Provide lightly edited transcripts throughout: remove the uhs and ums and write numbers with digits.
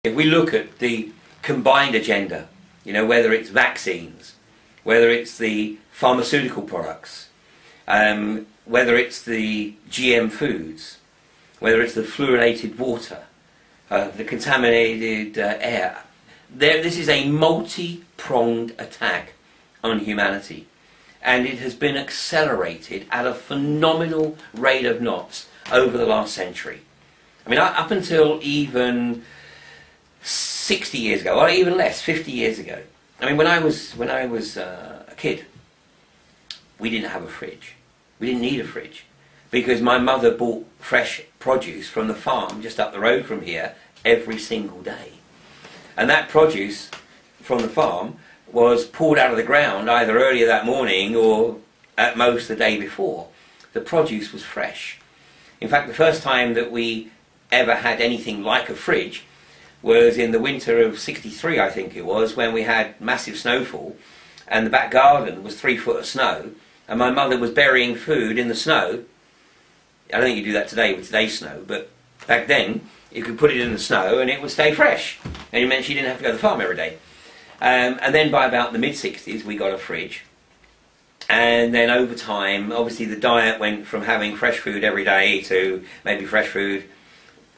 If we look at the combined agenda, whether it's vaccines, whether it's the pharmaceutical products, whether it's the GM foods, whether it's the fluorinated water, the contaminated air, this is a multi-pronged attack on humanity, and it has been accelerated at a phenomenal rate of knots over the last century. I mean, up until even 60 years ago, or even less, 50 years ago. I mean, when I was a kid, we didn't have a fridge. We didn't need a fridge because my mother bought fresh produce from the farm just up the road from here every single day. And that produce from the farm was pulled out of the ground either earlier that morning or at most the day before. The produce was fresh. In fact, the first time that we ever had anything like a fridge was in the winter of '63, I think it was, when we had massive snowfall and the back garden was 3 foot of snow and my mother was burying food in the snow. I don't think you do that today with today's snow, but back then you could put it in the snow and it would stay fresh, and it meant she didn't have to go to the farm every day. And then by about the mid-60s we got a fridge, and then over time obviously the diet went from having fresh food every day to maybe fresh food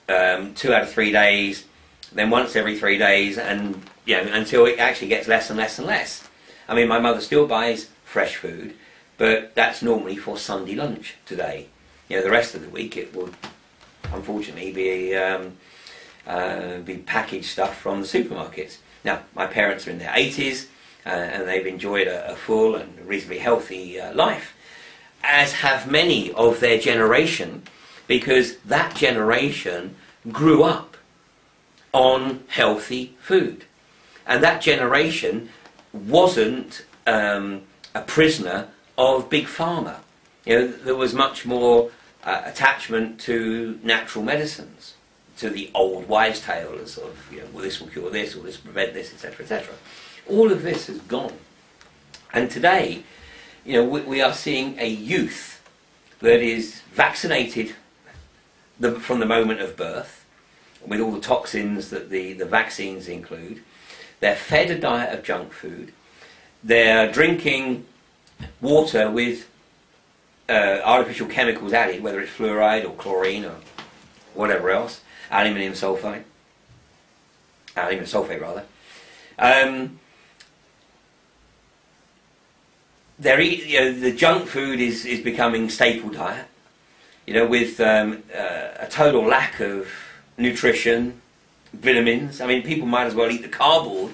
2 out of 3 days, then once every 3 days, and until it actually gets less and less and less. I mean, my mother still buys fresh food, but that's normally for Sunday lunch today. The rest of the week it would unfortunately be packaged stuff from the supermarkets. Now, my parents are in their 80s and they've enjoyed a full and reasonably healthy life, as have many of their generation, because that generation grew up on healthy food. And that generation wasn't a prisoner of Big Pharma. There was much more attachment to natural medicines, to the old wives' tales of, well, this will cure this, or this will prevent this, etc., etc. All of this has gone. And today, we are seeing a youth that is vaccinated from the moment of birth, with all the toxins that the vaccines include. They're fed a diet of junk food. They're drinking water with artificial chemicals added, whether it's fluoride or chlorine or whatever else, aluminium sulfate rather. The junk food is becoming staple diet, with a total lack of nutrition, vitamins. I mean, people might as well eat the cardboard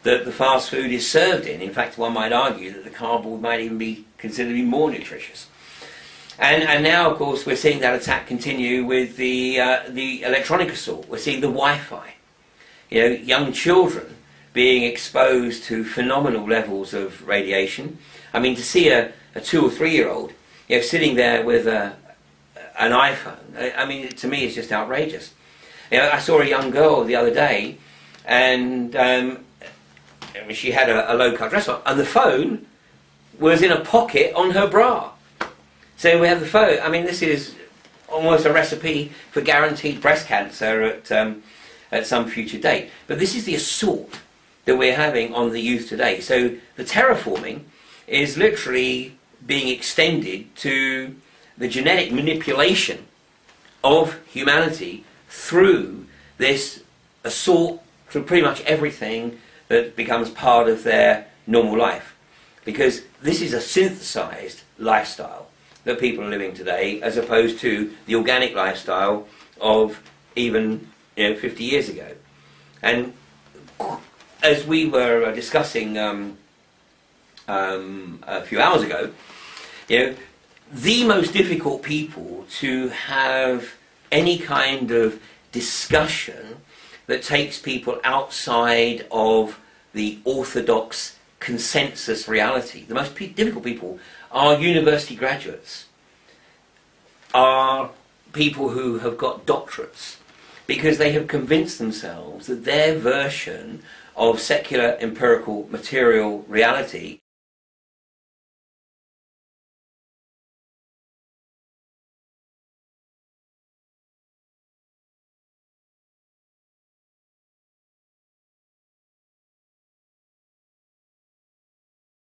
that the fast food is served in. In fact, one might argue that the cardboard might even be considered to be more nutritious. And now, of course, we're seeing that attack continue with the electronic assault. We're seeing the Wi-Fi. Young children being exposed to phenomenal levels of radiation. I mean, to see a 2 or 3 year old sitting there with an iPhone, I mean, to me it's just outrageous. I saw a young girl the other day, and she had a low-cut dress on, and the phone was in a pocket on her bra. So we have the phone. I mean, this is almost a recipe for guaranteed breast cancer at some future date. But this is the assault that we're having on the youth today. So the terraforming is literally being extended to the genetic manipulation of humanity through this assault, through pretty much everything that becomes part of their normal life. Because this is a synthesized lifestyle that people are living today, as opposed to the organic lifestyle of even 50 years ago. And as we were discussing a few hours ago, the most difficult people to have any kind of discussion that takes people outside of the orthodox consensus reality. The most difficult people are university graduates, are people who have got doctorates, because they have convinced themselves that their version of secular empirical material reality